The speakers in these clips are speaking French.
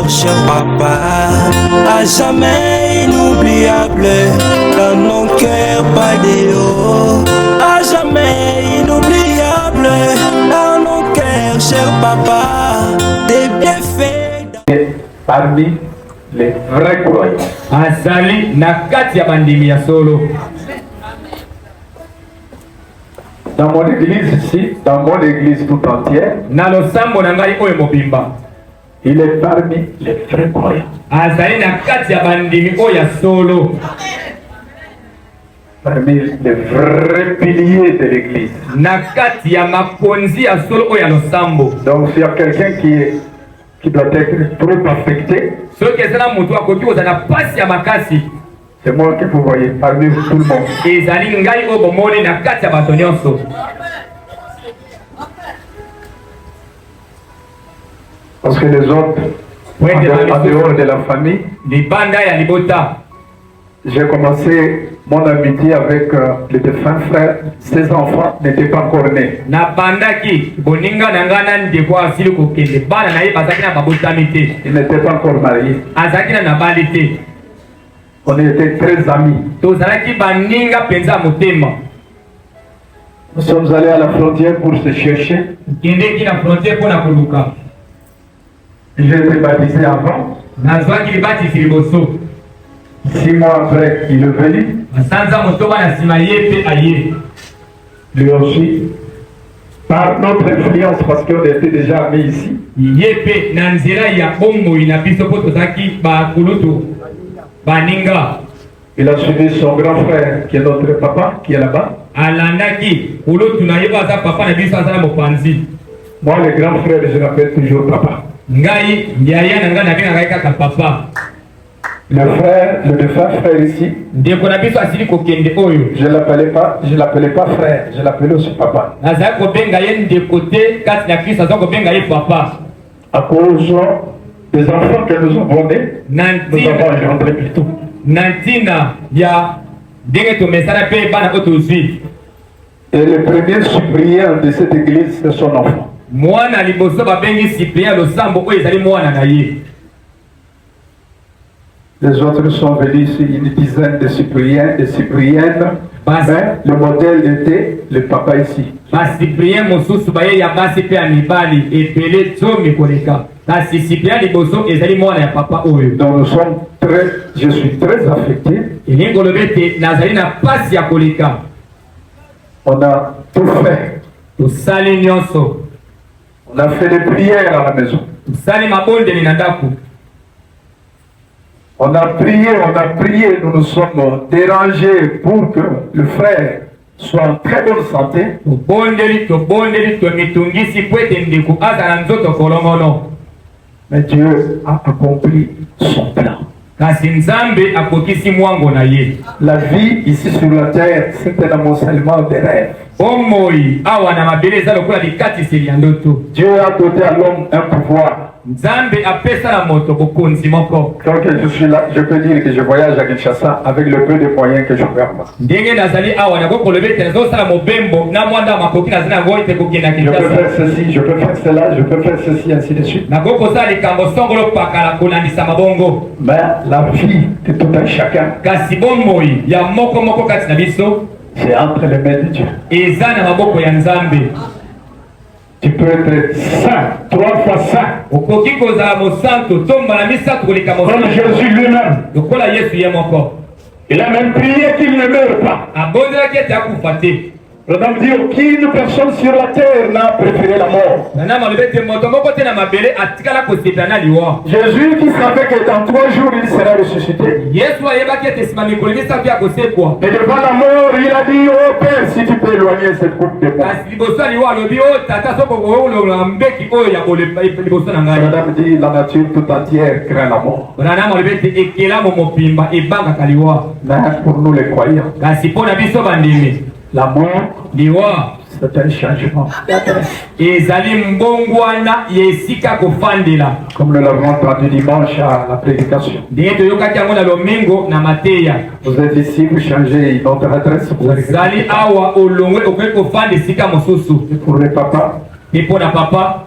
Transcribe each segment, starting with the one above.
cher papa, à jamais inoubliable, dans nos cœurs pas de haut, à jamais inoubliable, dans nos cœurs, cher papa, des bienfaits. Parmi les vrais croyants. Azali nakati ya bandimi ya solo. Dans mon église ici, dans mon église tout entière, il est parmi les vrais croyants. Azali nakati ya bandimi oya solo. Parmi les vrais piliers de l'église. Nakati ya makonzi ya solo oya losambo. Donc s'il y a quelqu'un qui doit être trop affecté, c'est moi que vous voyez parmi tout le monde. Parce que les autres, en dehors de la famille, j'ai commencé mon amitié avec les défunts frères. Ses enfants n'étaient pas encore nés. Ils n'étaient pas encore mariés. On était très amis. Nous sommes allés à la frontière pour se chercher. J'ai été baptisé avant. 6 mois après, il est venu. Lui aussi, par notre influence, parce qu'on était déjà amis ici. Il a suivi son grand frère, qui est notre papa, qui est là-bas. Moi, le grand frère, je l'appelle toujours papa. Le frère, le défunt frère ici, je l'appelais pas frère, je l'appelais aussi papa. À cause des enfants que nous avons nés, nous avons engendré plutôt. Et le premier suppléant de cette église, c'est son enfant. Les autres sont venus ici, une dizaine de suppléants, de suppléantes. Mais le modèle était le papa ici. Donc nous sommes je suis très affecté. On a tout fait. On a fait des prières à la maison. On a prié, nous nous sommes dérangés pour que le frère soit en très bonne santé. Mais Dieu a accompli son plan. La vie ici sur la terre, c'est un amoncellement de rêves. Dieu a doté à l'homme un pouvoir. Quand je suis là, je peux dire que je voyage à Kinshasa avec le peu de moyens que je peux avoir. Je peux faire ceci, je peux faire cela, je peux faire ceci, ainsi de suite. Mais la vie de tout un chacun, c'est entre les mains de Dieu. Tu peux être saint, 3 fois saint. Comme Jésus lui-même. Il a même prié qu'il ne meure pas. Le Dame dit aucune personne sur la terre n'a préféré la mort. Jésus qui savait que dans 3 jours il sera ressuscité. Et devant la mort, il a dit oh Père, si tu peux éloigner cette coupe de moi. La Dame dit la nature tout entière craint la mort. Mais pour nous les croyants, la mort, c'est un changement d'adresse. Comme nous l'avons entendu dimanche à la prédication. Vous êtes ici, vous changez notre adresse. Vous allez et pour les papas,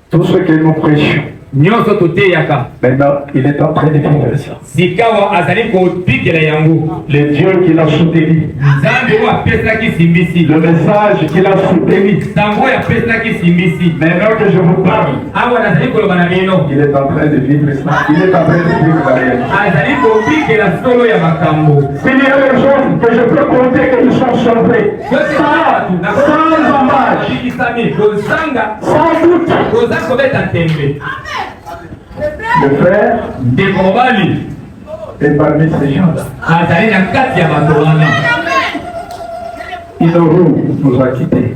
tout ce que nous prêchons, nyonso toteyaka. Maintenant, il est en train de vivre ça. Sikawa azali kopikela yango. Le Dieu qui l'a soutenu, Nzambe oyo apesaki simbisi. le message qu'il a soutenu, Sango oyo apesaki simbisi. maintenant que je vous parle, Awa nazali koloba na bino. il est en train de vivre ça. Il est en train de vivre la réalité. Azali kopikela solo ya makambo. S'il y a des gens que je peux compter qu'ils sont sauvés, sans embâche, sans doute, le frère est parmi ces gens-là. Inoru nous a quittés.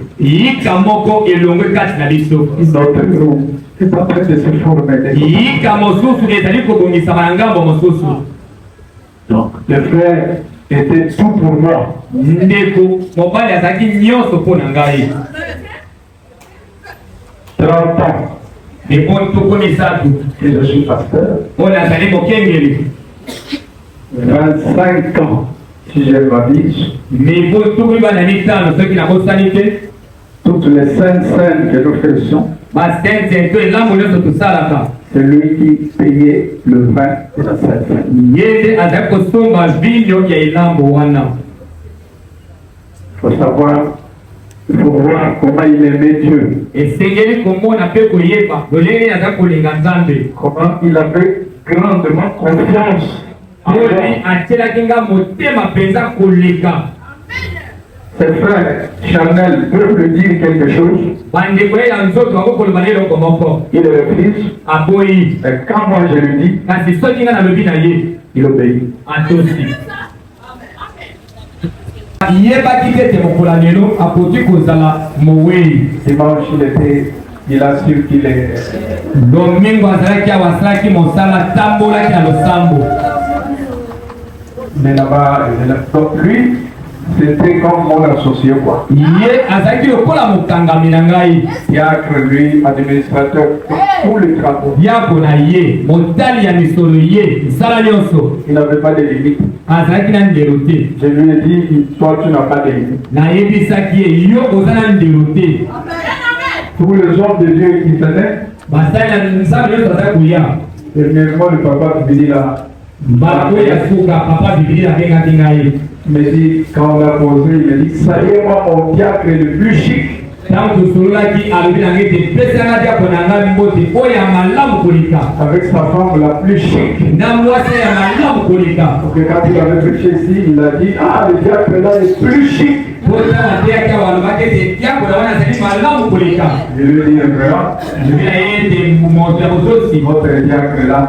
Notre groupe est en train de se former. Donc, le frère était tout pour moi. 30 ans. Et je suis pasteur. 25 ans, si je m'abuse. Toutes les saintes scènes que nous faisions, c'est lui qui payait le vin de la sainte scène. Il faut savoir, il faut voir comment il aimait Dieu. Comment il avait grandement confiance en lui. Ses frères charnels peuvent lui dire quelque chose. Il est le fils. Et quand moi je lui dis, il obéit. Dimanche, il a su qu'il est. Mais là-bas, donc lui, c'était comme mon associé quoi. Diacre, lui, administrateur, tous les travaux. Il n'avait pas de limite. Je lui ai dit, toi tu n'as pas de limite. Tous les hommes de Dieu qui venaient, premièrement le papa Bibili là. Il me dit, quand on l'a posé, il me dit, ça y est, moi, mon diacre est le plus chic. Avec sa femme la plus chic. Donc quand il avait prêché ici, il a dit, ah, le diacre là est plus chic. Je lui ai dit, votre diacre là,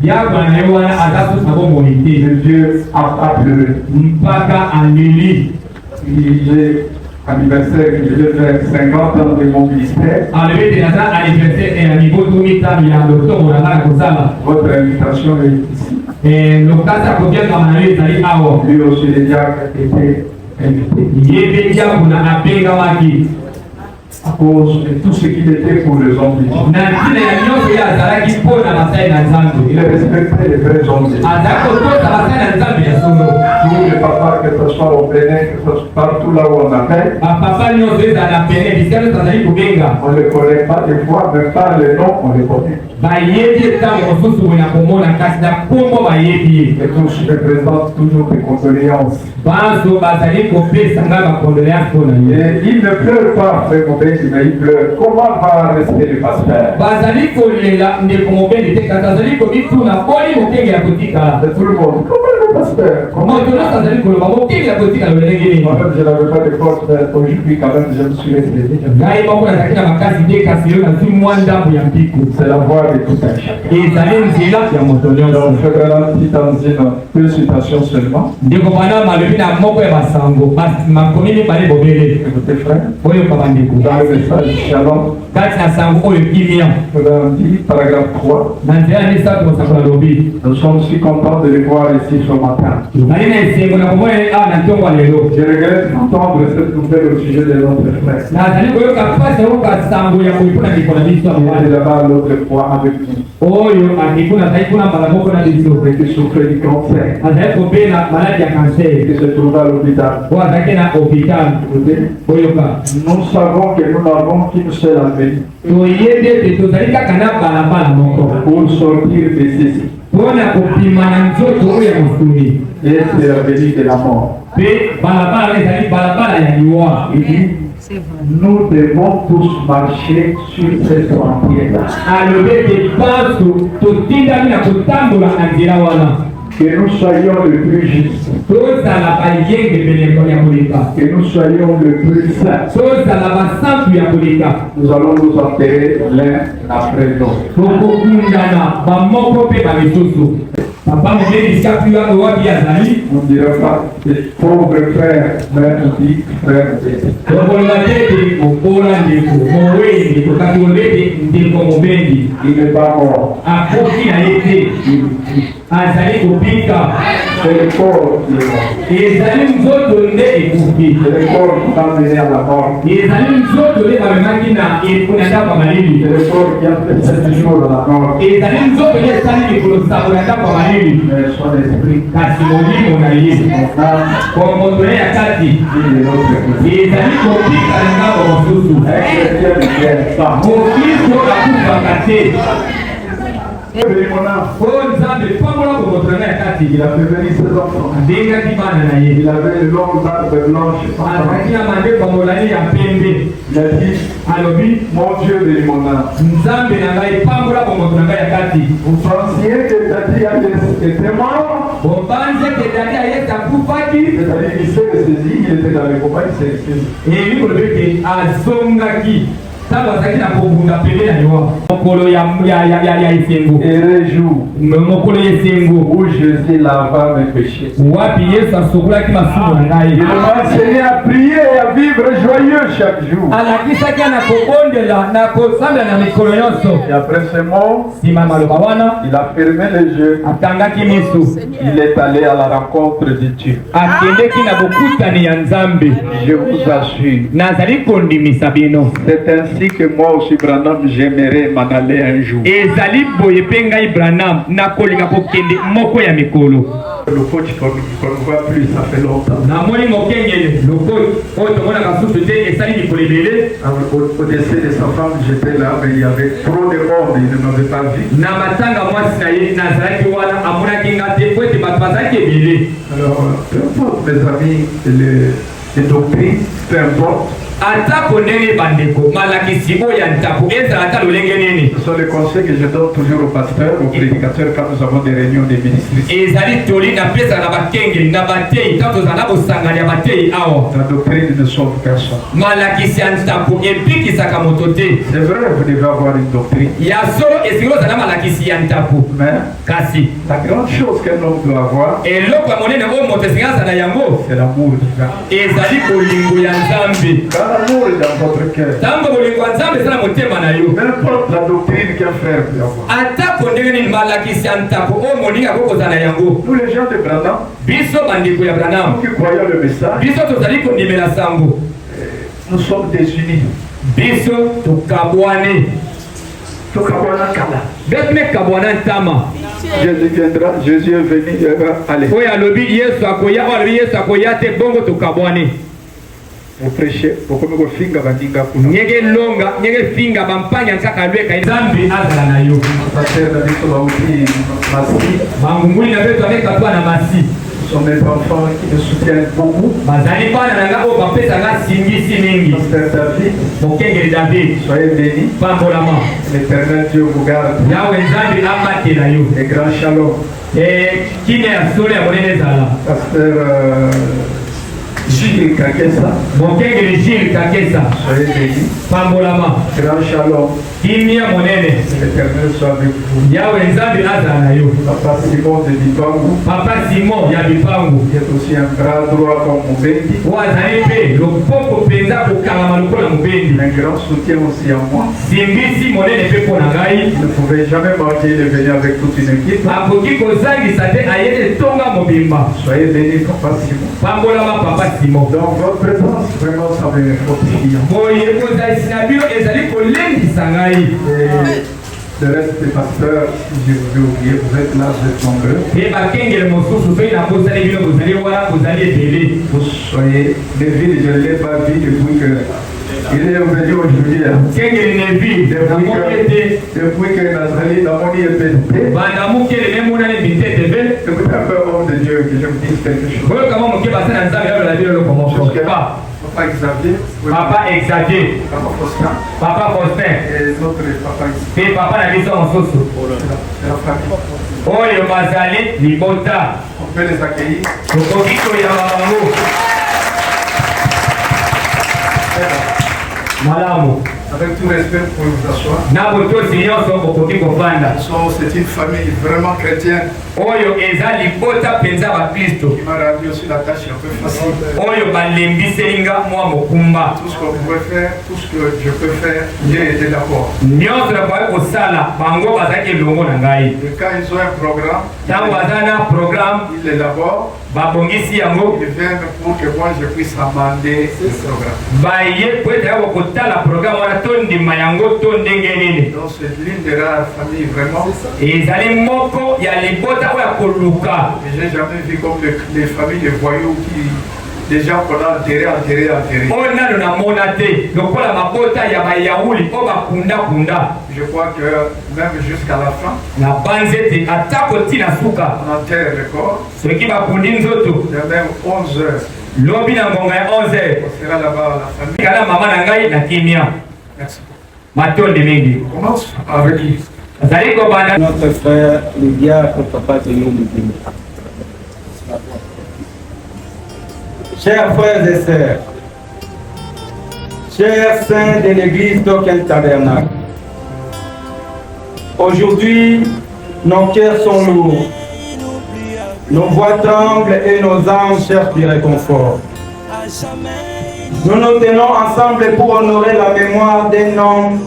Dieu a pleuré. J'ai anniversaire, je vais faire 50 ans de mon ministère. Votre invitation est ici. Lui aussi, les diacres étaient invités. À cause de tout ce qu'il était pour les hommes de Dieu. Il respectait les vrais hommes de Dieu. Tous les papas, que ce soit au Bénin, que ce soit partout là où on appelle, on ne les connaît pas des fois, mais par les noms, on les connaît. Et tous les présentent toujours des condoléances. Et il ne pleure pas, frère Mobé, mais il pleure. Comment va rester le pasteur? Et tout le monde, comment le pasteur? Moi-même, je n'avais pas de force, mais aujourd'hui, quand même, je me suis resté. C'est la voix de tout un chacun. Donc, je vais ralentir dans deux citations seulement. Écoutez, frère, dans le message Shalom, paragraphe 3, nous sommes si contents de les voir ici ce matin. Je regrette d'entendre cette nouvelle au sujet de notre frère. Il est là-bas l'autre fois avec nous. Et qui souffrait du cancer. Qui se trouve à l'hôpital. Nous savons que nous n'avons qu'une seule alvéole. avenue. Pour sortir de ceci. Et c'est l'avenue de la mort. Il dit, nous devons tous marcher sur cette sentier-là. Que nous soyons le plus justes. Que nous soyons le plus saints. Nous allons nous enterrer l'un après l'autre. On ne dira pas des pauvres frères, mais on dit frères. Il n'est pas mort. C'est le corps qui est mort. C'est le corps qui t'a mené à la mort. C'est le corps qui a fait 7 jours à la mort. Mais son esprit, son âme, il est notre côté. Il a fait venir ses enfants. Il avait une longue barbe blanche. Il a dit, mon Dieu de mon âme. Vous pensiez que Dadi était mort? C'est-à-dire qu'il s'est ressaisi, il était dans le combat, il s'est ressaisi. Et réjoue où Jésus lava mes péchés. Il m'a enseigné à prier et à vivre joyeux chaque jour. Et après ce mot, il a fermé les yeux. Il est allé à la rencontre de Dieu. Je vous assure. C'est ainsi que moi aussi, Branham, j'aimerais m'en aller un jour. Le coach qu'on ne voit plus, ça fait longtemps. Au décès de sa femme, j'étais là, mais il y avait trop de monde, il ne m'avait pas vu. Alors, peu importe, mes amis, les doctrines, peu importe. Ce sont les conseils que je donne toujours aux pasteurs, aux prédicateurs quand nous avons des réunions de ministres. La doctrine ne sauve personne. C'est vrai, vous devez avoir une doctrine. Mais la grande chose qu'un homme doit avoir, c'est l'amour divin. L'amour est dans votre cœur. N'importe la doctrine qu'un frère peut avoir. Nous les gens de Branham, nous qui croyons le message, nous sommes désunis. Jésus viendra, Jésus est venu, allez. Vous prêchez, pourquoi vous finga bandinga kuna? Sont mes enfants qui me soutiennent beaucoup. Soyez bénis. L'Éternel Dieu vous garde. Et grand shalom. Pasteur Gilles Kakesa. Soyez bénis. Grand shalom. L'Éternel soit avec vous. Papa Simon de Bipangu. Qui est aussi un bras droit comme Moubendi. Un grand soutien aussi à moi. Vous ne pouvez jamais manquer de venir avec toute une équipe. Soyez bénis, Papa Simon. Donc votre présence vraiment ça me fortifie. Le reste des pasteurs, si je vous ai oublié, vous êtes là, vous êtes nombreux. Vous soyez, les villes, je ne l'ai pas vu depuis que Il est venu aujourd'hui. Depuis que Nazareth n'a pas été fait. C'est un peu homme de Dieu que je me dise quelque chose. Papa Xavier. Papa Xavier. Papa Faustin. Papa Faustin. Et notre papa ici. Et papa n'a vu ça en sauce. C'est la famille. Oh, il va aller, Libota. On peut les accueillir. Malamu. Avec tout respect, pour vous asseoir. C'est une famille vraiment chrétienne. Qui m'a rendu aussi la tâche un peu facile. Tout ce qu'on pouvait faire, tout ce que je peux faire, Dieu était d'accord. Et quand ils ont un programme, ils l'élaborent. Ils viennent pour que moi je puisse amender ce programme. Donc c'est l'une des rares familles vraiment. Et j'ai jamais vu comme les familles de voyous qui des gens qu'on a enterrés. Je crois que même jusqu'à la fin, on enterre le corps. Et même 11 heures. On sera là-bas à la famille. Merci. On commence avec qui? Notre frère, le diacre Papa Théo Moubin. Chers frères et sœurs, chers saints de l'église d'Oken Tabernacle, aujourd'hui, nos cœurs sont lourds, nos voix tremblent et nos âmes cherchent du réconfort. Nous nous tenons ensemble pour honorer la mémoire d'un homme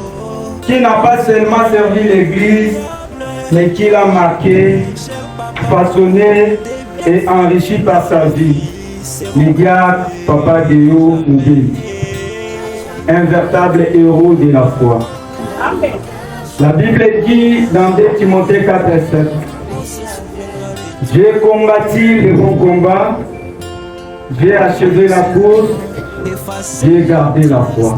qui n'a pas seulement servi l'église, mais qui l'a marqué, façonné et enrichi par sa vie. Le diacre Papa Théo Moubin, un véritable héros de la foi. La Bible dit dans 2 Timothée 4:7, j'ai combattu le bon combat, j'ai achevé la course, j'ai gardé la foi.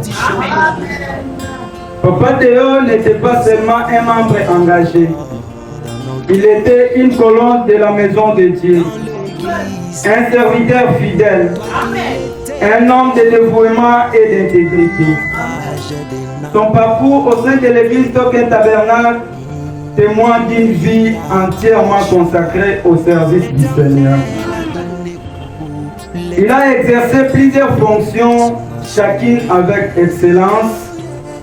Papa Théo n'était pas seulement un membre engagé, il était une colonne de la maison de Dieu, un serviteur fidèle, un homme de dévouement et d'intégrité. Son parcours au sein de l'église d'Oken Tabernacle témoigne d'une vie entièrement consacrée au service du Seigneur. Il a exercé plusieurs fonctions, chacune avec excellence,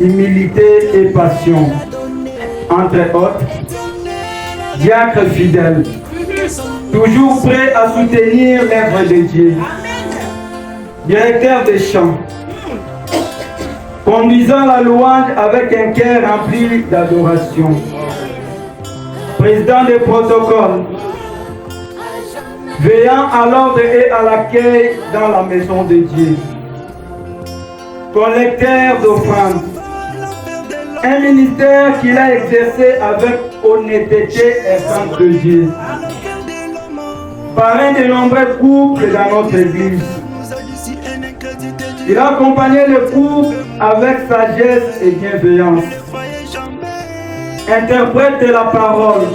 humilité et passion. Entre autres, diacre fidèle, toujours prêt à soutenir l'œuvre de Dieu. Directeur des chants, conduisant la louange avec un cœur rempli d'adoration. Président des protocoles, veillant à l'ordre et à l'accueil dans la maison de Dieu. Collecteur d'offrandes, un ministère qu'il a exercé avec honnêteté et sens de Dieu. Parrain de nombreux couples dans notre église. Il a accompagné le couple avec sagesse et bienveillance. Interprète de la parole,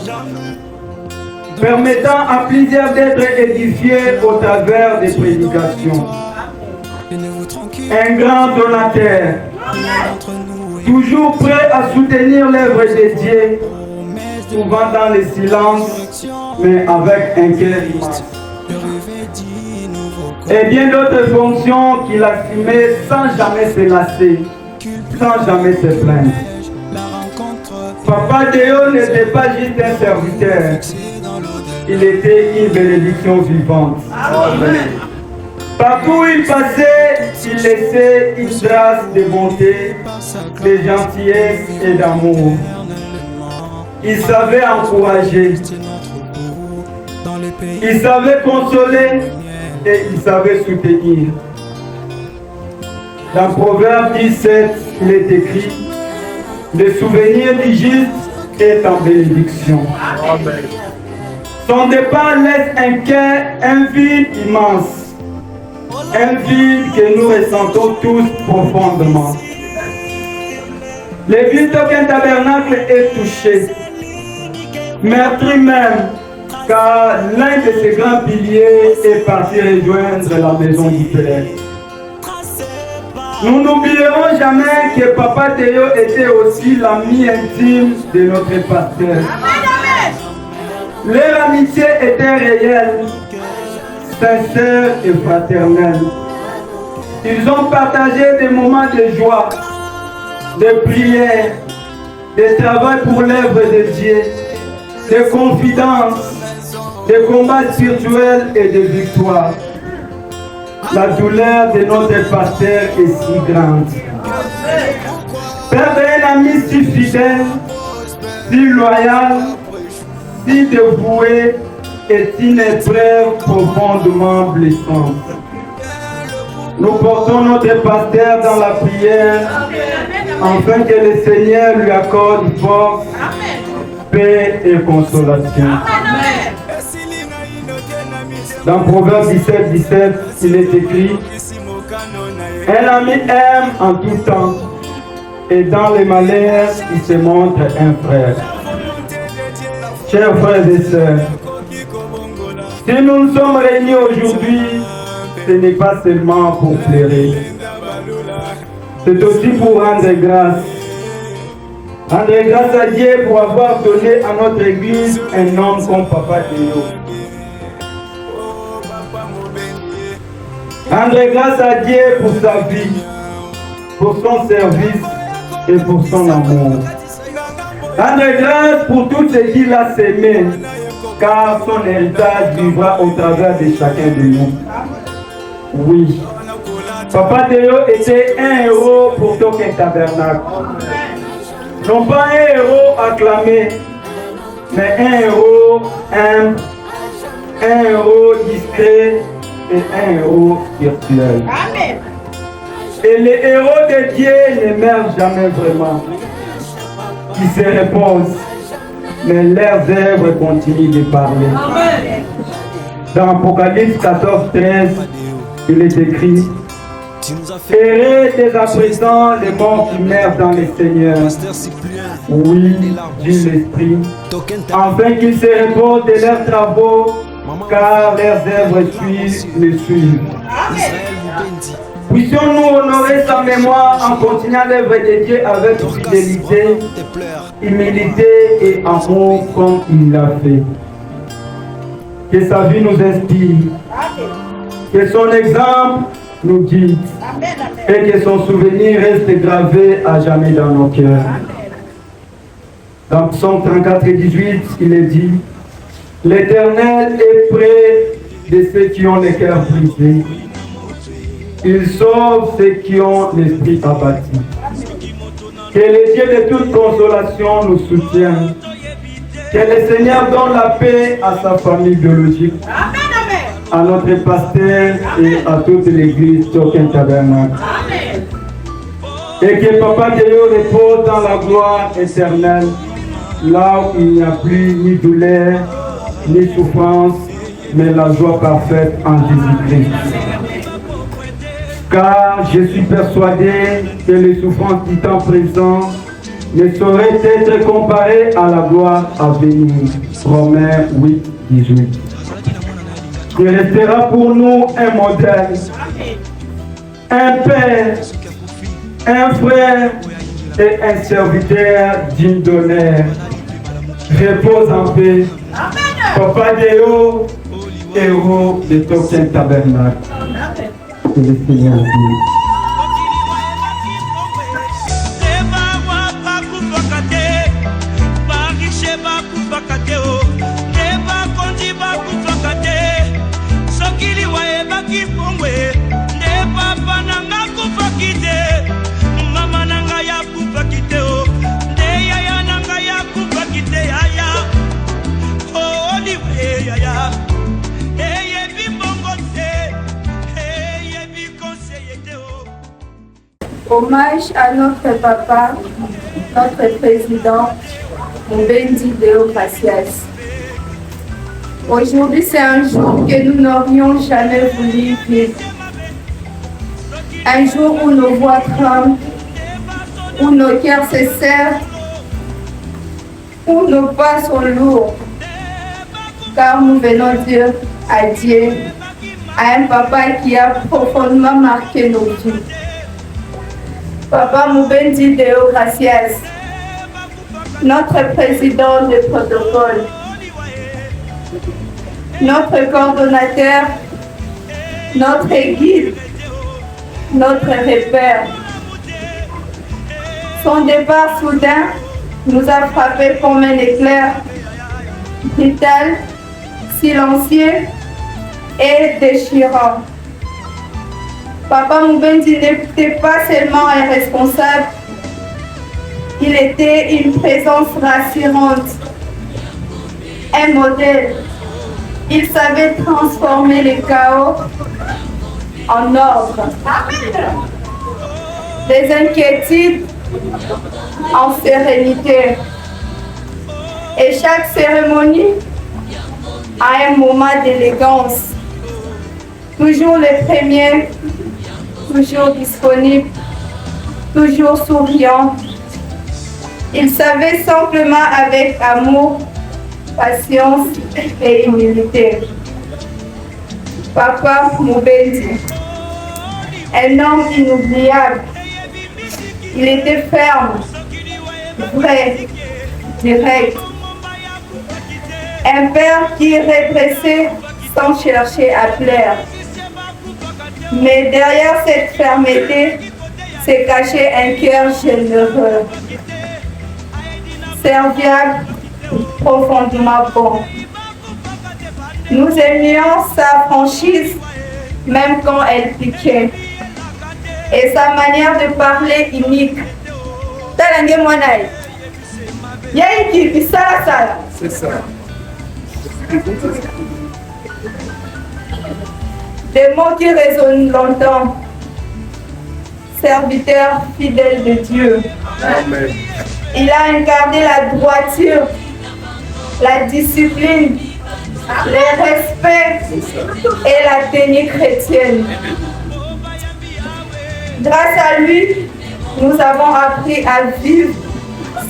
permettant à plusieurs d'être édifiés au travers des prédications. Un grand donateur, toujours prêt à soutenir l'œuvre de Dieu, souvent dans le silence, mais avec un cœur immense. Et bien d'autres fonctions qu'il assumait sans jamais se lasser, sans jamais se plaindre. Papa Théo n'était pas juste un serviteur, il était une bénédiction vivante. Partout où il passait, il laissait une trace de bonté, de gentillesse et d'amour. Il savait encourager, il savait consoler et il savait soutenir. Dans Proverbe 17, il est écrit: le souvenir du juste est en bénédiction. Son départ laisse un vide immense. un vide que nous ressentons tous profondément. L'église Token Tabernacle est touchée, meurtrie même, car l'un de ses grands piliers est parti rejoindre la maison du Père. Nous n'oublierons jamais que Papa Théo était aussi l'ami intime de notre pasteur. Leur amitié était réelle, sincère et fraternelle. Ils ont partagé des moments de joie, de prière, de travail pour l'œuvre de Dieu, de confidence, de combats spirituels et de victoire. La douleur de notre pasteur est si grande. Perdre un ami si fidèle, si loyal, si dévoué est une épreuve profondément blessante. Nous portons notre pasteur dans la prière afin que le Seigneur lui accorde force, paix et consolation. Dans Proverbe 17, il est écrit: un ami aime en tout temps, et dans les malheurs, il se montre un frère. Chers frères et sœurs, si nous nous sommes réunis aujourd'hui, ce n'est pas seulement pour pleurer, c'est aussi pour rendre grâce. Rendre grâce à Dieu pour avoir donné à notre église un homme comme Papa Théo. Rendre grâce à Dieu pour sa vie, pour son service et pour son amour. Rendre grâce pour tout ce qu'il a sémé, car son héritage vivra au travers de chacun de nous. Oui, Papa Théo était un héros pour Token Tabernacle. Non pas un héros acclamé, mais un héros humble, un héros discret et un héros spirituel. Amen. Et les héros de Dieu n'émergent jamais vraiment. Ils se reposent, mais leurs œuvres continuent de parler. Amen. Dans Apocalypse 14:13, il est écrit: heureux dès à présent les morts qui meurent dans le Seigneur. Oui, dit l'Esprit, afin qu'ils se reposent de leurs travaux, car leurs œuvres le suivent. Puissions-nous honorer sa mémoire en continuant l'œuvre de Dieu avec fidélité, humilité et amour comme il l'a fait. Que sa vie nous inspire, que son exemple nous guide et que son souvenir reste gravé à jamais dans nos cœurs. Dans Psaume 34:18, il est dit: l'Éternel est près de ceux qui ont le cœur brisé. Il sauve ceux qui ont l'esprit abattu. Que le Dieu de toute consolation nous soutienne. Que le Seigneur donne la paix à sa famille biologique, à notre pasteur et à toute l'église Token Tabernacle. Et que Papa Théo repose dans la gloire éternelle, là où il n'y a plus ni douleur, ni souffrance, mais la joie parfaite en Jésus-Christ. Car je suis persuadé que les souffrances du temps présent ne sauraient être comparées à la gloire à venir. Romains 8:18. Il restera pour nous un modèle, un père, un frère et un serviteur digne d'honneur. Repose en paix. Papa Théo, héros de Token Tabernacle. Que le Seigneur dise. Hommage à notre papa, notre président, Moubendi Deo Gracias. Aujourd'hui, c'est un jour que nous n'aurions jamais voulu vivre. Un jour où nos voix tremblent, où nos cœurs se serrent, où nos pas sont lourds, car nous venons dire adieu à un papa qui a profondément marqué nos vies. Papa Moubendi Deo Gracias, notre président de protocole, notre coordonnateur, notre guide, notre repère. Son départ soudain nous a frappé comme un éclair, brutal, silencieux et déchirant. Papa Moubendi n'était pas seulement un responsable, il était une présence rassurante, un modèle. Il savait transformer le chaos en ordre, les inquiétudes en sérénité. Et chaque cérémonie a un moment d'élégance. Toujours le premier, toujours disponible, toujours souriant. Il savait simplement avec amour, patience et humilité. Papa Moubendi, un homme inoubliable. Il était ferme, vrai, direct. Un père qui redressait sans chercher à plaire. Mais derrière cette fermeté se cachait un cœur généreux, serviable, profondément bon. Nous aimions sa franchise, même quand elle piquait, et sa manière de parler unique. Talange Monaï. Y'a qui dit ça. C'est ça. Des mots qui résonnent longtemps. Serviteur fidèle de Dieu. Amen. Il a incarné la droiture, la discipline, le respect et la tenue chrétienne. Grâce à lui, nous avons appris à vivre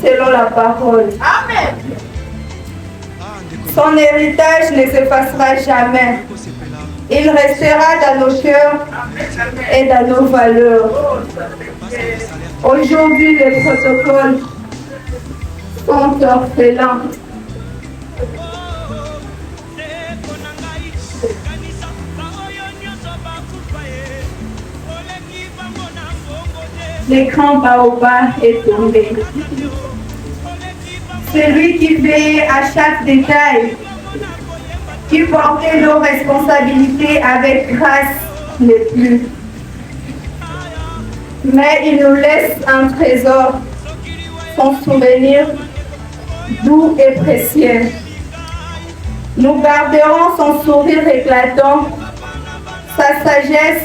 selon la parole. Amen. Son héritage ne s'effacera jamais. Il restera dans nos cœurs et dans nos valeurs. Aujourd'hui, les protocoles sont orphelins. L'écran baobab est tombé. Celui qui veillait à chaque détail, qui portait nos responsabilités avec grâce, n'est plus. Mais il nous laisse un trésor, son souvenir doux et précieux. Nous garderons son sourire éclatant, sa sagesse,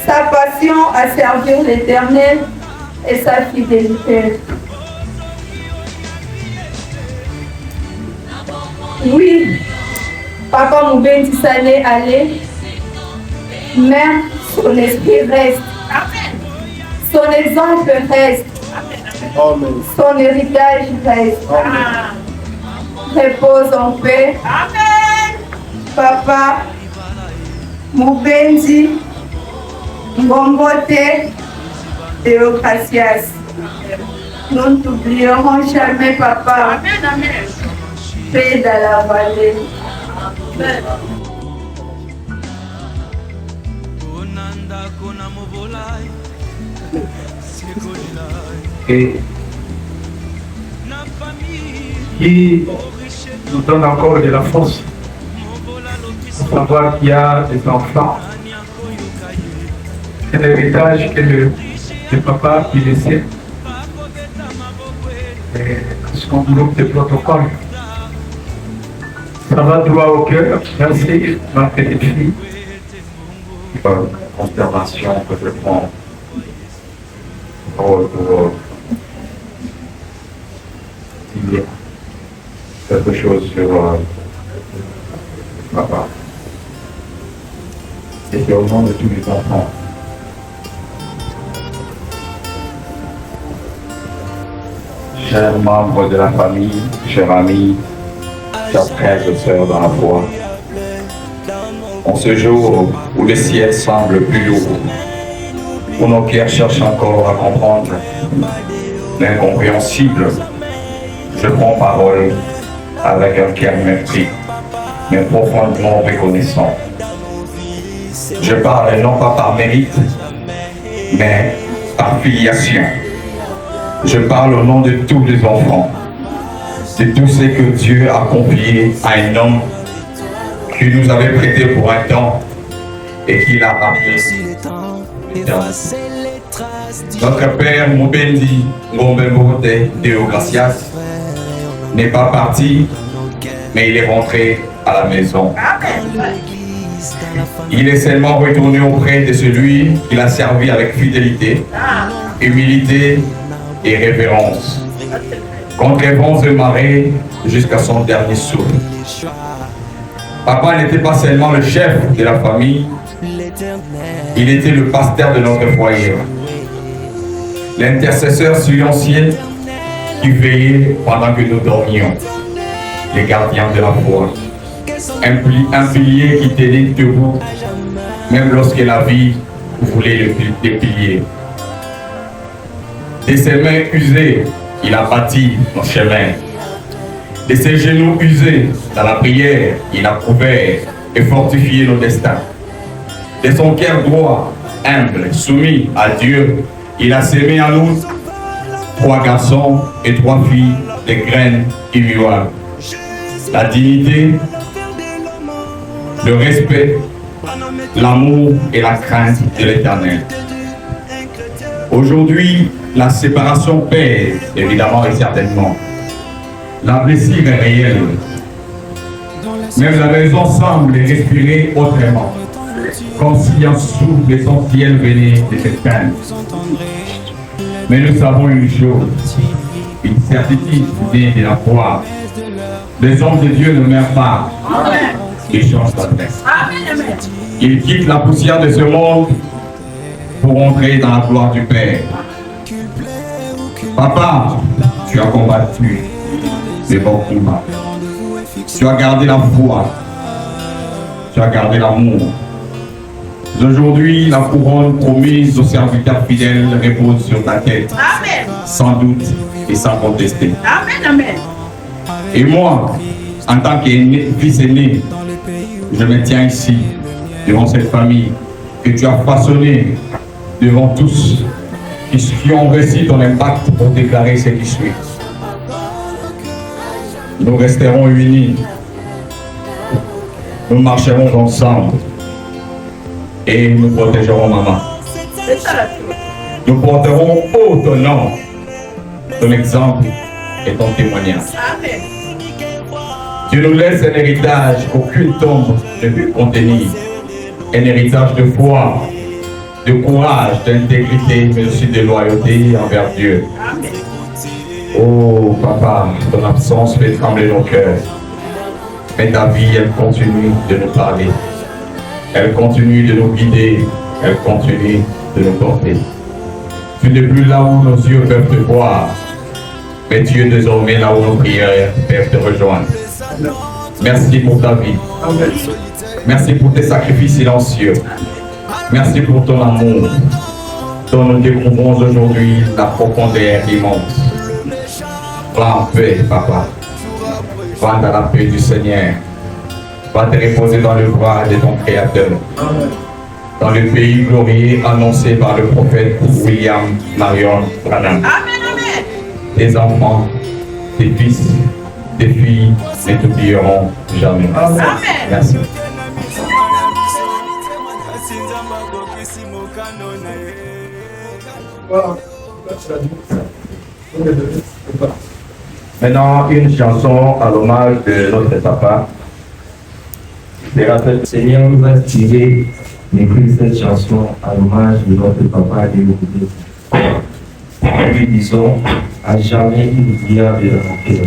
sa passion à servir l'Éternel et sa fidélité. Oui, Papa Moubendi Sané allait, mais son esprit reste. Son exemple reste. Son héritage reste. Repose en paix. Papa Moubendi Ngombote Deo Gracias. Nous ne t'oublierons jamais, Papa. Paix dans la vallée. Et qui nous donne encore de la force pour savoir qu'il y a des enfants, un héritage que le papa qui laissait, son groupe de protocole. Ça va droit au cœur. Merci, ma petite fille. Considération que je prends pour dire quelque chose sur papa et sur le nom de tous les enfants chers membres de la famille, chers amis, chers frères et sœurs dans la foi, en ce jour où le ciel semble plus lourd, où nos cœurs cherchent encore à comprendre l'incompréhensible, je prends parole avec un cœur meurtri, mais profondément reconnaissant. Je parle non pas par mérite, mais par filiation. Je parle au nom de tous les enfants, de tout ce que Dieu a confié à un homme qui nous avait prêté pour un temps et qui l'a rappelé. Notre Père Moubendi Ngombembote Deo Gracias n'est pas parti, mais il est rentré à la maison. Il est seulement retourné auprès de celui qu'il a servi avec fidélité, humilité et révérence, contre vents et marées jusqu'à son dernier souffle. Papa n'était pas seulement le chef de la famille, il était le pasteur de notre foyer, l'intercesseur silencieux qui veillait pendant que nous dormions, les gardiens de la foi, un pilier qui tenait debout même lorsque la vie voulait le déplier. De ses mains usées, il a bâti nos chemins. De ses genoux usés dans la prière, il a couvert et fortifié nos destins. De son cœur droit, humble, soumis à Dieu, il a sémé en nous 3 garçons et 3 filles, des graines immuables. La dignité, le respect, l'amour et la crainte de l'Éternel. Aujourd'hui, la séparation pèse, évidemment et certainement. La blessure est réelle. Même la maison semble respirer autrement, comme si un souffle essentiel venait de s'éteindre. Mais nous savons une chose, une certitude vient de la foi. Les hommes de Dieu ne meurent pas, ils changent d'adresse. Ils quittent la poussière de ce monde pour entrer dans la gloire du Père. Papa, tu as combattu les bons combats. Tu as gardé la foi. Tu as gardé l'amour. Aujourd'hui, la couronne promise aux serviteurs fidèles repose sur ta tête. Amen. Sans doute et sans contester. Amen, amen. Et moi, en tant que fils aîné, je me tiens ici, devant cette famille que tu as façonnée, devant tous qui ont réussi ton impact pour déclarer ce qui suit. Nous resterons unis. Nous marcherons ensemble. Et nous protégerons maman. Nous porterons haut ton nom, ton exemple et ton témoignage. Amen. Tu nous laisses un héritage qu'aucune tombe ne peut contenir. Un héritage de foi, de courage, d'intégrité, mais aussi de loyauté envers Dieu. Amen. Oh papa, ton absence fait trembler nos cœurs. Mais ta vie, elle continue de nous parler. Elle continue de nous guider. Elle continue de nous porter. Tu n'es plus là où nos yeux peuvent te voir, mais tu es désormais là où nos prières peuvent te rejoindre. Merci pour ta vie. Merci pour tes sacrifices silencieux. Merci pour ton amour, dont nous découvrons aujourd'hui la profondeur immense. Va en paix, papa. Va dans la paix du Seigneur. Va te reposer dans le bras de ton Créateur. Dans le pays glorieux annoncé par le prophète William Marion Branham. Amen, amen. Tes enfants, tes fils, tes filles ne t'oublieront jamais. Amen. Merci. Maintenant, une chanson à l'hommage de notre papa. Le Seigneur nous a tiré d'écrire cette chanson à l'hommage de notre papa et nous lui disons à jamais inoubliable de la cœur.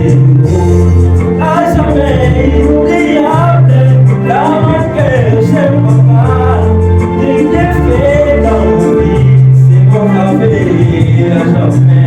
des mots, à jamais inoubliable. Dans mon cœur, c'est papa, des bienfaits dans ma vie, c'est mon café, à jamais.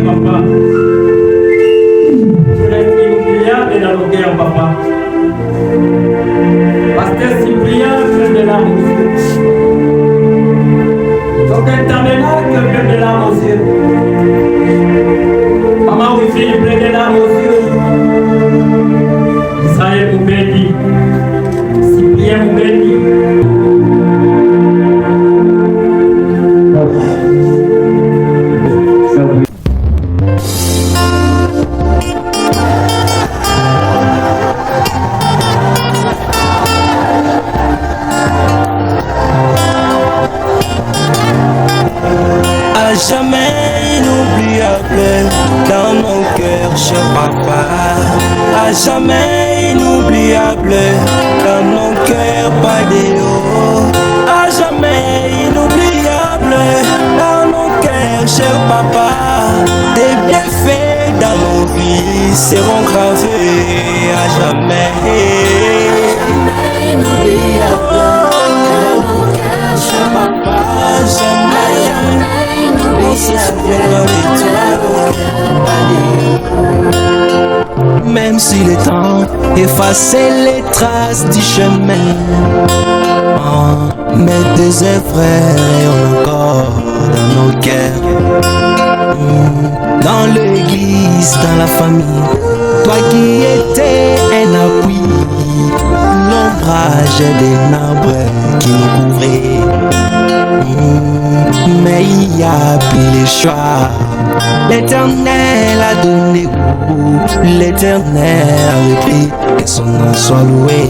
Papa. Tu es inoubliable. dans nos cœurs, papa. Pasteur Cyprien, plein de larmes aux yeux. Docteur Tabernacle, plein de larmes aux yeux. Maman aussi, plein de larmes aux yeux. Israël Moubedi, Cyprien Moubedi. Jamais inoubliable dans nos cœurs, cher papa. À jamais inoubliable dans nos cœurs, Padéo. À jamais inoubliable dans nos cœurs, cher papa. Tes bienfaits dans nos vies seront gravés à jamais. Inoubliable dans nos cœurs, cher papa. Jamais, jamais. On se souviendra de toi. Même si le temps effaçait les traces du chemin, mais tes frères rayonnent encore dans nos cœurs. Dans l'église, dans la famille, toi qui étais un appui, l'ombrage des arbres qui nous couvraient. Mais il y a plus les choix. L'Éternel a donné, l'Éternel a repris, que son nom soit loué.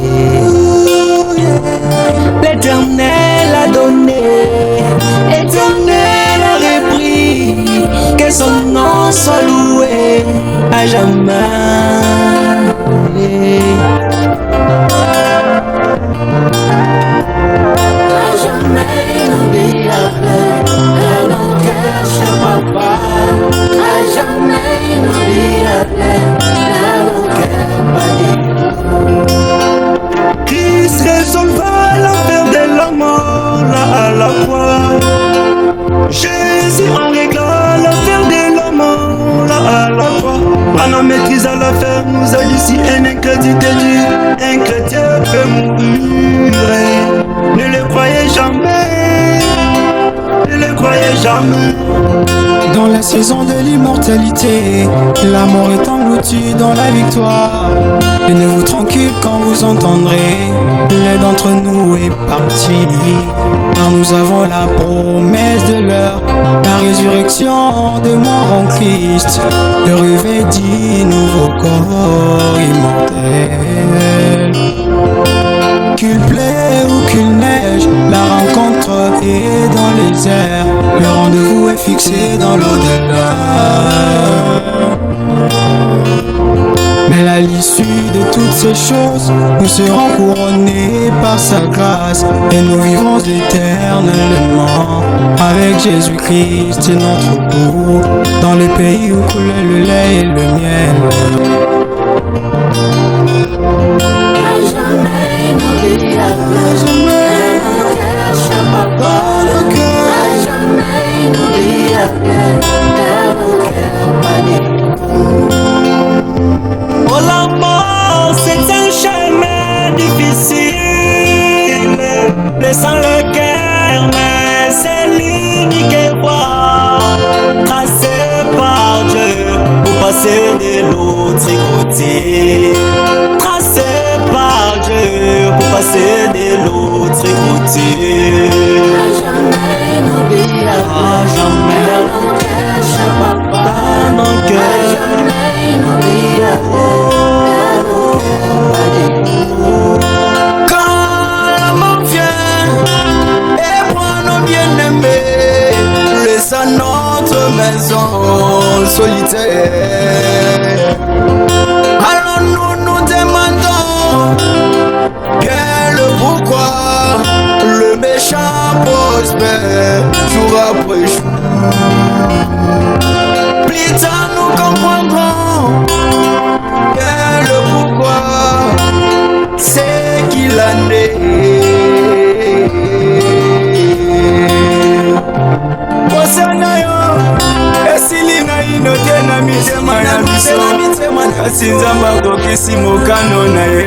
L'Éternel a donné, l'Éternel a repris, que son nom soit loué à jamais. Inoubliable, dans nos cœurs, cher papa. À jamais inoubliable, dans nos cœurs, Christ résolva l'affaire de la mort là à la croix. Jésus en régla l'affaire de la mort là à la croix. Pendant maîtrise à l'affaire, nous a dit si un incrédité dit, un chrétien peut mourir. Ne le croyez jamais. Ne le croyez jamais. Dans la saison de l'immortalité, la mort est engloutie dans la victoire. Tenez-vous tranquille quand vous entendrez l'un d'entre nous est parti. Car nous avons la promesse de l'heure, la résurrection de mort en Christ, le revêt nouveau corps immortel. Qu'il plaît ou qu'il neige, la rencontre est dans les airs. Le rendez-vous est fixé dans l'au-delà. Mais à l'issue de toutes ces choses, nous serons couronnés par sa grâce et nous vivrons éternellement avec Jésus-Christ et notre époux dans les pays où coule le lait et le miel. Oh, la mort, c'est un chemin difficile, laissant le cœur, mais c'est l'unique voie tracée par Dieu pour passer de l'autre côté. Tracée par Dieu pour passer de l'autre côté. À jamais inoubliable, à jamais dans nos cœurs, à jamais inoubliable. Quand la mort vient et prend nos bien-aimés, laissant notre maison solitaire, alors nous demandons quel pourquoi le nzambe akokisi mokano na ye.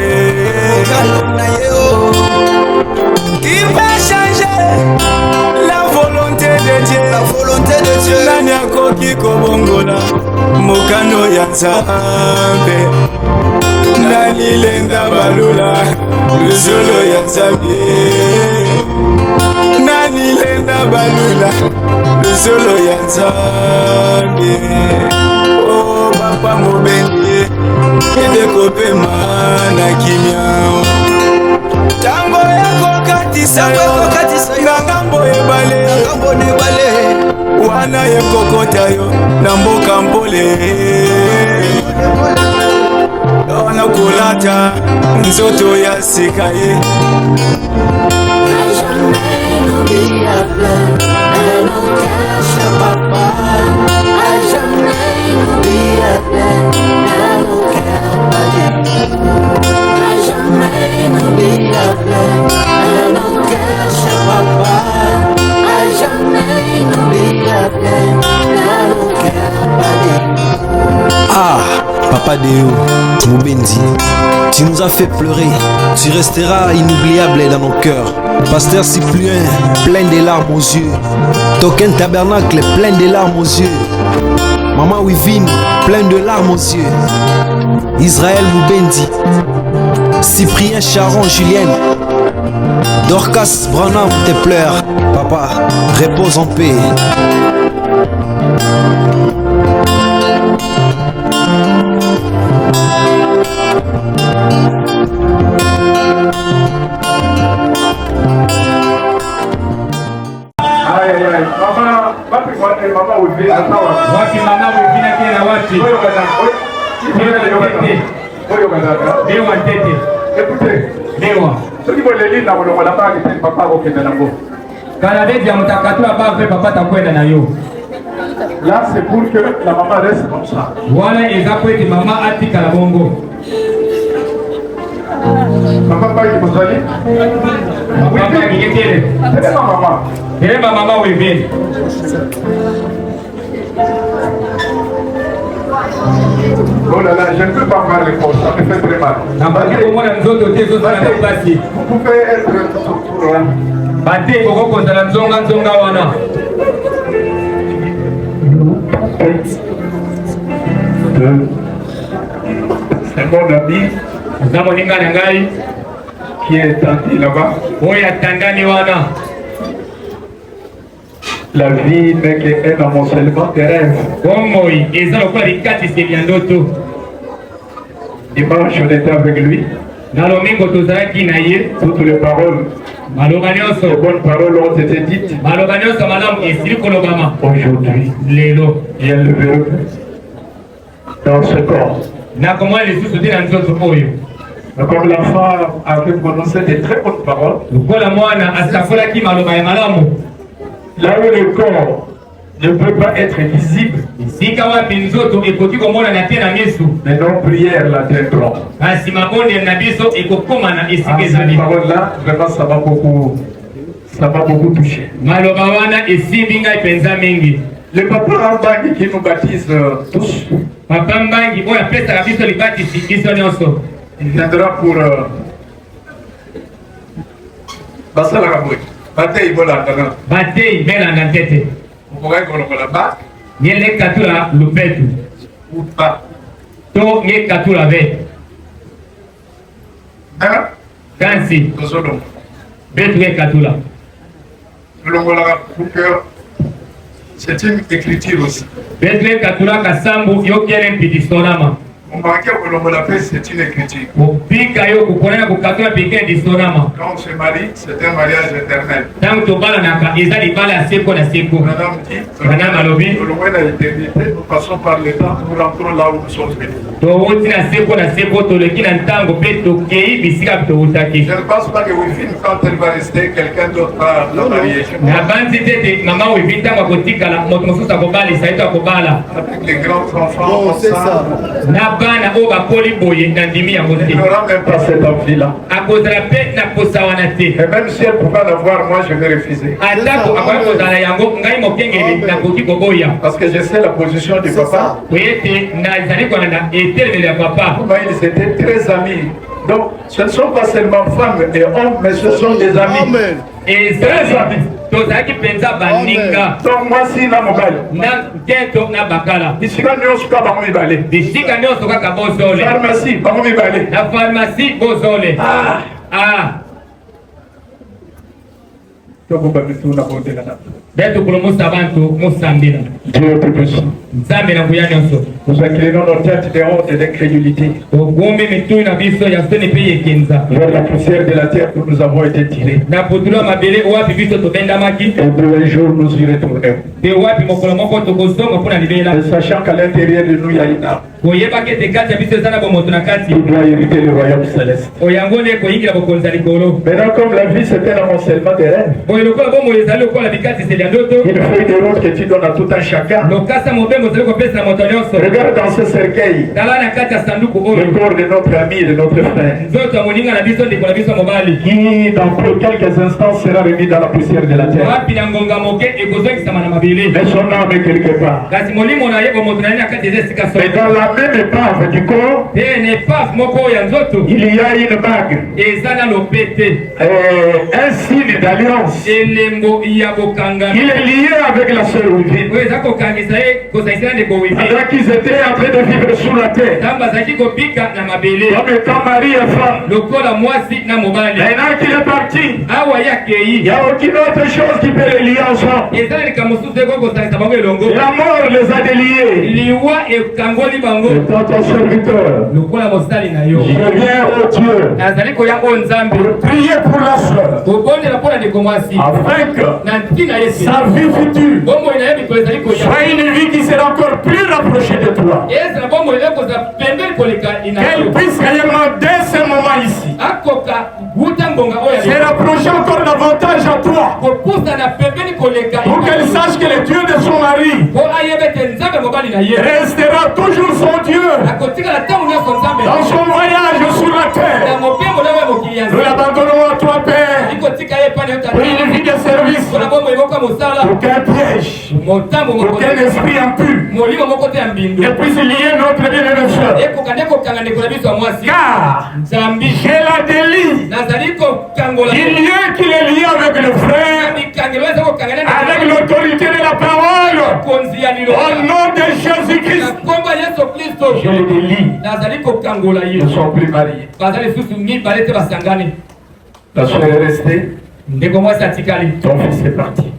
Il va changer la volonté de Dieu. Nani akoki kobongola mokano ya nzambe. Nani lenda balula luzolo ya nzambe. Nani lenda balula luzolo ya nzambe. Oh papa mobendi kende kopema na kimia. Tango yako katisa na ngambo ebale wana yekokota yo na mboka mbole. Ona kulata nzoto ya sika ye. Ah, Papa Déo, Moubendi, tu nous as fait pleurer, tu resteras inoubliable dans nos cœurs. Pasteur Cyprien, plein de larmes aux yeux. Token Tabernacle, plein de larmes aux yeux. Maman Wivine, plein de larmes aux yeux. Israël Moubendi, Cyprien Charon Julienne, Dorcas Branham, tes pleurs. Papa, repose en paix. Wapi mama wengine tena wapi? Lewa tete. Lewa. Kana bedi ya mtakatifu abave papa takwenda na yo. Là c'est pour que la maman reste comme ça. Wala ezapo eti mama atika la bongo. Maman pas il mozali. Maman pas il kele. C'est maman. Et maman wengine. Oh là là, je ne peux pas faire les choses, ça me fait très mal. Vous pouvez être sur là. C'est mon ami qui est tanti là-bas. La vie n'est qu'un amoncellement de rêves. Dimanche, on était avec lui. Toutes les paroles, les bonnes paroles ont été dites. Aujourd'hui, il y a le verbe dans ce corps. Comme l'enfant avait prononcé de très bonnes paroles, là où le corps ne peut pas être visible, mais nos prières l'atteindront. Ces paroles-là, vraiment, ça m'a beaucoup touché. Le papa Mbangi qui nous baptise tous, il viendra pour Batei belanga tete. Ukogai kolokola ba. Nyele katula lupetu. Upa. To nye katula ve. Kansi. Kosolo. Betu nye katula. Longola pour cœur. C'est une écriture aussi. Betu nye katula kasambu yokiere mpidistonama. C'est une écriture. Quand on se marie, c'est un mariage éternel. Madame dit, nous passons par le temps, nous rentrons là où nous sommes venus. Je ne pense pas que Wivine, quand elle va rester, quelqu'un d'autre va la marier. Avec les grands enfants, c'est ça. bana oyo bakoli boye na ndimi yango te. Il n'aura même pas cette envie-là. Akozala pe na posawana te. Et même si elle pouvait l'avoir, moi je vais refuser. Atako akoki kozala yango ngai mokengeli nakoki koboya. Parce que je sais la position du papa. Oyete nazali kolanda etelemelo ya papa. Ils étaient très amis. Donc ce ne sont pas seulement femmes et hommes, mais ce sont des amis. Et très amis. Tozalaki penza baninga. Donc moi si na mobile. Na gento na bakala. Bisika nyonso ka bango mibale. Bisika nyonso kaka bozole. Pharmacie bango mibale. Na pharmacie bozole. Ah. Beto kulomusa abantu musambira. Dieu tout puissant. Nzambe na nguya nyonso. Nous inclinons nos têtes de honte et d'incrédulité. Ogumbi mitu na biso ya soni pe yekenza. Vers la poussière de la terre où nous avons été tirés. Na putula mabele wapi biso tobendamaki. Et de un jour nous y retournerons. De wapi mokolo moko tokozonga mpona libela. Sachant qu'à l'intérieur de nous il y a une âme. Koyeba ke te kati ya biso ezala bomoto na kati. Qui doit hériter le royaume céleste. Oyango nde koyingira bokonzi ya likolo. Maintenant comme la vie c'est un amoncellement de rêves. Boye lokola bomo ezali lokola bikati seli ya ndoto. Une feuille de route que tu donnes à tout un chacun. Lokasa mobembo ezali kopesa na moto nyonso. Regarde dans ce cercueil. Tala na kati ya sanduku oyo. Le corps de notre ami, de notre frère. Nzoto ya moninga na biso ndeko na biso mobali. Qui dans quelques instants sera remis dans la poussière de la terre. Wapi na ngonga moke ekozongisama na mabele. Mais son âme est quelque part. Kasi molimo na ye bomoto na ye na kati eza esika Mais dans la même épave du corps, moko ya nzoto il y a une bague. Eza na lopete. Un signe d'alliance. Elembo ya bokanga. Il est lié avec la sœur Wivine. Oyo eza kokangisa ye kosaisana ndeko Wivine. Alors qu'ils étaient en train de vivre sous la terre. Ntango azalaki kobika na mabele. Comme étant mari et femme. Lokola mwasi na mobali. Maintenant qu'il est parti. Awa yakei. Il n'y a aucune autre chose qui peut les lier ensemble. Eza na likambo mosusu ekokosalisa bango elongo. La mort les a déliés. Liwa ekangoli bango. C'est ton serviteur. Lokola mosali na yo. Je viens au Dieu. Azali koya o Nzambe. Priez pour la sœur. Kobondela mpona ndeko mwasi. Afin que na ntina ye sa vie future bomoi na ye mikolo ezali koya. Soit une vie qui sera encore plus rapprochée de toi. Ezala bomoi ekozala pembeni koleka ina yo. Qu'elle puisse réellement dès ce moment ici akoka wuta ngonga oyo se rapprocher encore davantage à toi. kopusa na pembeni koleka Pour qu'elle sache que le Dieu de son mari po ayebe te nzambe mobali na ye restera toujours son Dieu akotikala ntango nyonso nzambe dans son voyage sur la terre. na mopembo na oyo mokili ya Nous l'abandonnons à toi, Père, ikotika ye pane pour une vie de service, mpona bomoi moko ya mosala aucun piège, motambo moko aucun esprit impur molimo moko te ya mbindu ne puisse lier notre bien-aimé frère. ekoka nde kokanga ndeko na biso ya mwasi Car nzambi je la délie nazali kokangola du lien qu'il est lié avec le frère, mikangelo eza kokanga avec l'autorité de la parole, konzi ya lilo au nom de Jésus-Christ. kombo ya yesu kristo Je le délie. nazali kokangola ye Ils ne sont plus mariés. bazali lisusu mibale te basangani La soeur est restée, ndeko mwasi atikali ton fils est parti.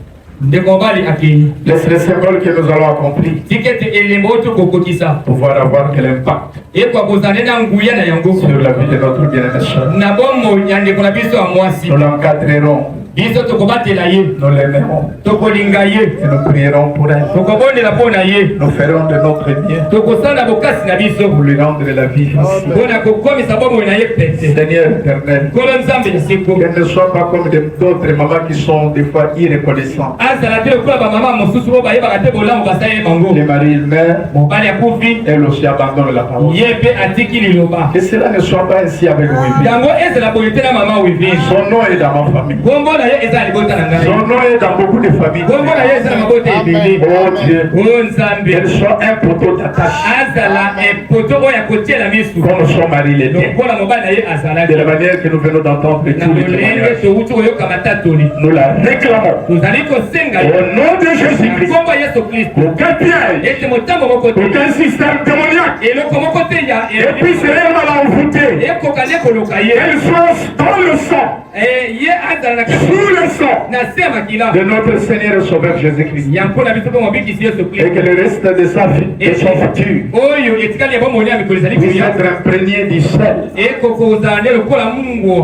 ndeko mobali akei Laisse les symboles que nous allons accomplir tiki ete elembo oyo tokokokisa pouvoir avoir quel impact ekwa kozala nde na nguya na yango sur la vie de notre bien-aimé soeur. na bomoi ya ndeko na biso ya mwasi Nous l'encadrerons, biso tokobatela ye nous l'aimerons tokolinga ye et nous prierons pour elle. tokobondela mpo na ye Nous ferons de notre bien tokosala bokasi na biso pour lui rendre la vie facile. mpona kokomisa bomoi na ye pete Seigneur éternel, nkolo nzambe ya seko qu'elle ne soit pas comme d'autres mamans qui sont des fois irreconnaissantes. azala te lokola bamama mosusu oyo bayebaka te bolamu basala ye bango Les maris meurent, mobali akufi elle aussi abandonne la parole. ye mpe atiki liloba Que cela ne soit pas ainsi avec Wivine. yango ezala boye te na mama wivine Son nom est dans ma famille. kombo na ye eza na libota na ngai Son nom est dans beaucoup de familles. kombo na ye eza na mabota ebele Oh Dieu, o nzambe qu'elle soit un poteau d'attache azala epoto oyo akotiela misu comme son mari l'était. lokola mobali na ye De azalaki la manière que nous venons d'entendre na tous les lolenge témoignages, touti koyoka matatoli nous la réclamons. tozali kosenga ye Au nom de na Jésus-Christ, kombo ya yesu kristo aucun piège, ete motambo moko te aucun système démoniaque eloko moko te ya ne puisse réellement l'envoûter. ekoka nde koluka ye Qu'elle soit dans le sang, ye azala na kati sous le sang na se ya makila de notre Seigneur et Sauveur Jésus-Christ. ya mpona biso mpe mobikisi yesu Et kristo que le reste de sa vie, de son futur, oyo etikali ya bomoi ya mikolo ezali puisse koya être imprégné du sel, ekokozala nde lokola mungu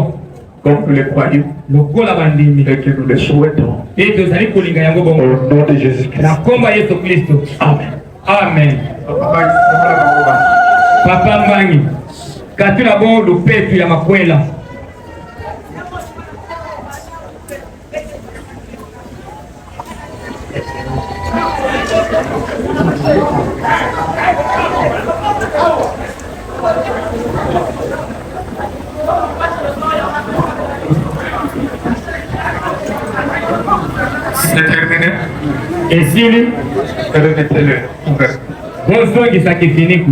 comme nous le croyons lokola bandimi et que nous le souhaitons. e tozali kolinga yango bongo Au nom de Jésus-Christ. na kombo ya yesu kristo Amen. amen papa mbangi katuna bongo lupetu ya makwela C'est terminé. Et si lui, remettez-le ouvert. bonsoir qui ça qui finit.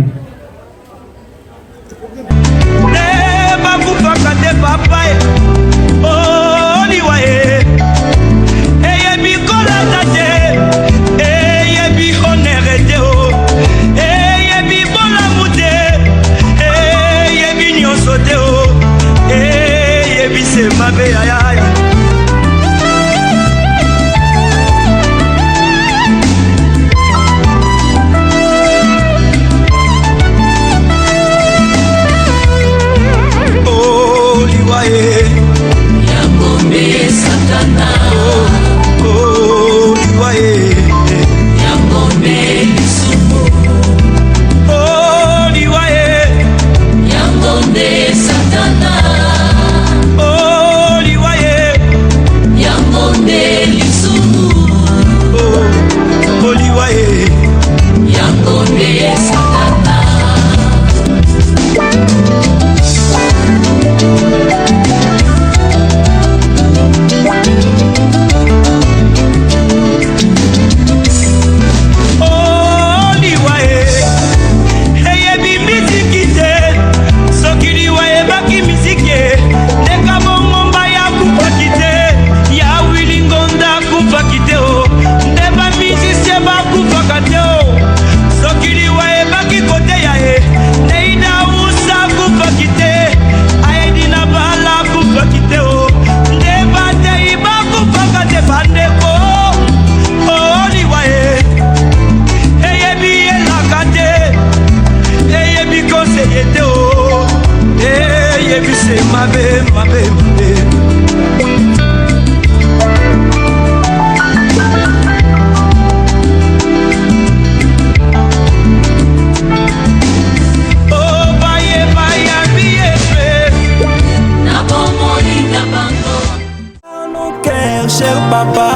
Cher papa,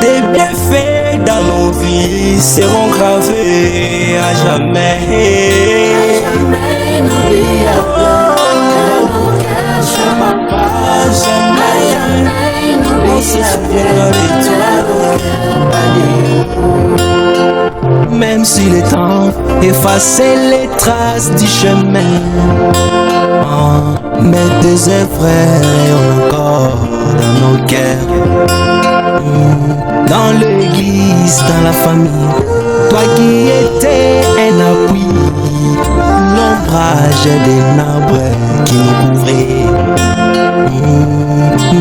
tes bienfaits dans nos vies seront gravés à jamais. Cher papa, jamais on se souviendra de toi. Même si le temps effaçait les traces du chemin, mais tes œuvres rayonnent encore dans nos cœurs, dans l'église, dans la famille. Toi qui étais un appui, l'ombrage des arbres qui nous couvrait.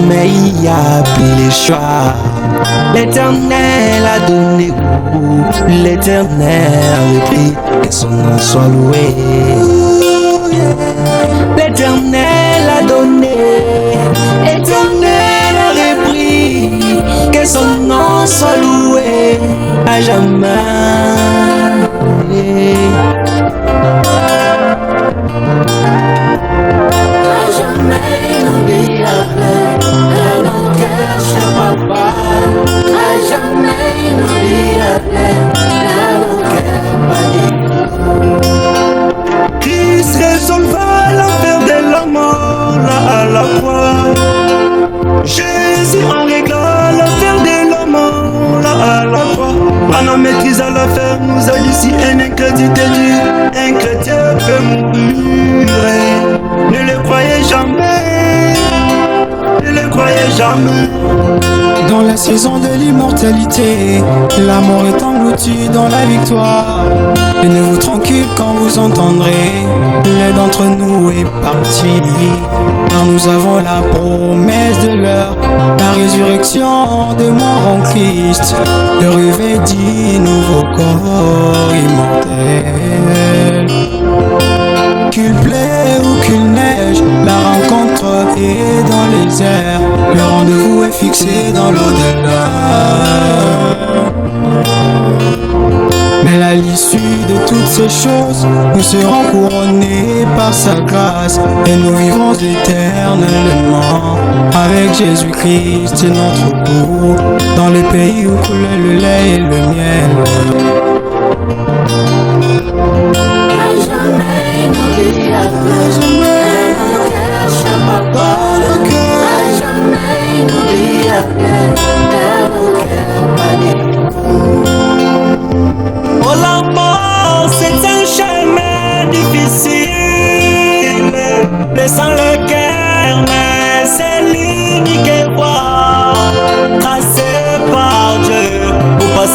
Mais il y a plus les choix. L'Éternel a donné, l'Éternel a repris, que son nom soit loué. L'Éternel a donné, l'Éternel a repris, que son nom soit loué à jamais. À jamais inoubliable, dans nos cœurs, cher papa. À jamais inoubliable, dans nos cœurs, Christ résolva l'affaire de la mort là à la croix. Jésus en régla l'affaire de la mort là à la croix. Pendant maîtrise à l'affaire, nous a dit si un incrédité dit, un chrétien peut mourir. Ne le croyez jamais, ne le croyez jamais. Dans la saison de l'immortalité, la mort est engloutie dans la victoire. Tenez-vous tranquille quand vous entendrez l'un d'entre nous est parti. Car nous avons la promesse de l'heure, la résurrection de mort en Christ, le revêt nouveau corps immortel. Qu'il plaît ou qu'il neige, la rencontre est dans les airs. Le rendez-vous est fixé dans l'au-delà. Mais à l'issue de toutes ces choses, nous serons couronnés par sa grâce et nous vivrons éternellement avec Jésus-Christ notre bourg, dans les pays où coule le lait et le miel.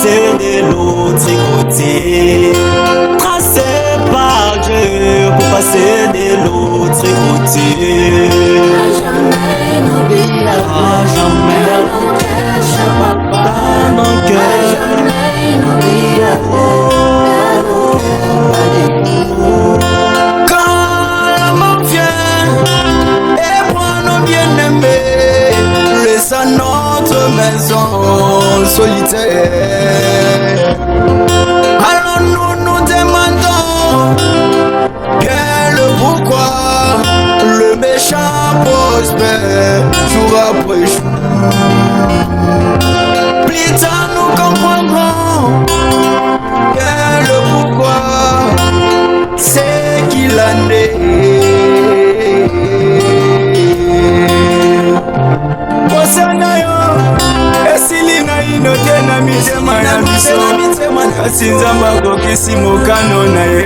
passer de l'autre côté. Tracé par Dieu pour passer de l'autre côté. À jamais n'oublie à jamais papa mon cœur. À jamais n'oublie quand la mort vient et prend nos bien-aimés, laisse à notre maison solitaire. Alors nous demandons quel pourquoi le méchant prospère jour après jour. Plus tard nous comprendrons quel pourquoi c'est qu'il en est. Posanayo esilinga inote na mitema ya biso kasi nzambe akokisi mokano na ye.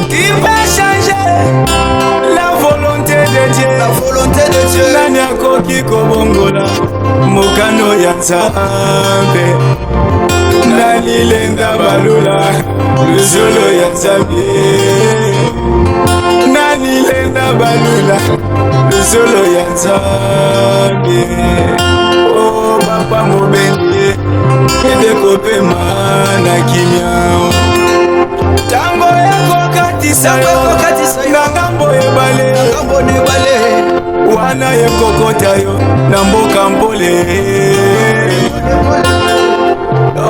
Il peut changer la volonté de Dieu. Nani akoki kobongola mokano ya Nzambe. Nani lenga balula luzolo ya Nzambe. Nani lenga balula luzolo ya Nzambe. Oh papa mobendi ende kopema na kimia. Tango yako katisa yo na ngambo ebale wana yekokota yo na mboka mpole.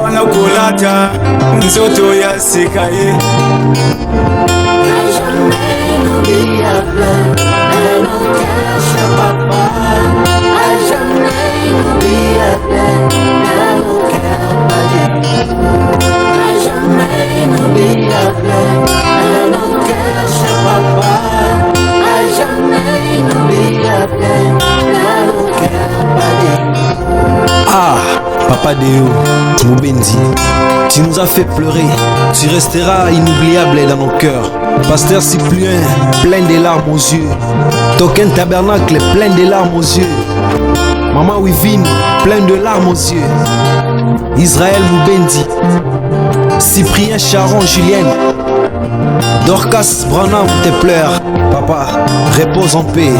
Ona kulata nzoto ya sika ye. Ah, Papa Deo, Moubendi, tu nous as fait pleurer, tu resteras inoubliable dans nos cœurs. Pasteur Cyprien, plein de larmes aux yeux. Token Tabernacle, plein de larmes aux yeux. Maman Wivine, plein de larmes aux yeux. Israël Moubendi, Cyprien Charon Julienne, Dorcas Branham, tes pleurs. Papa, repose en paix.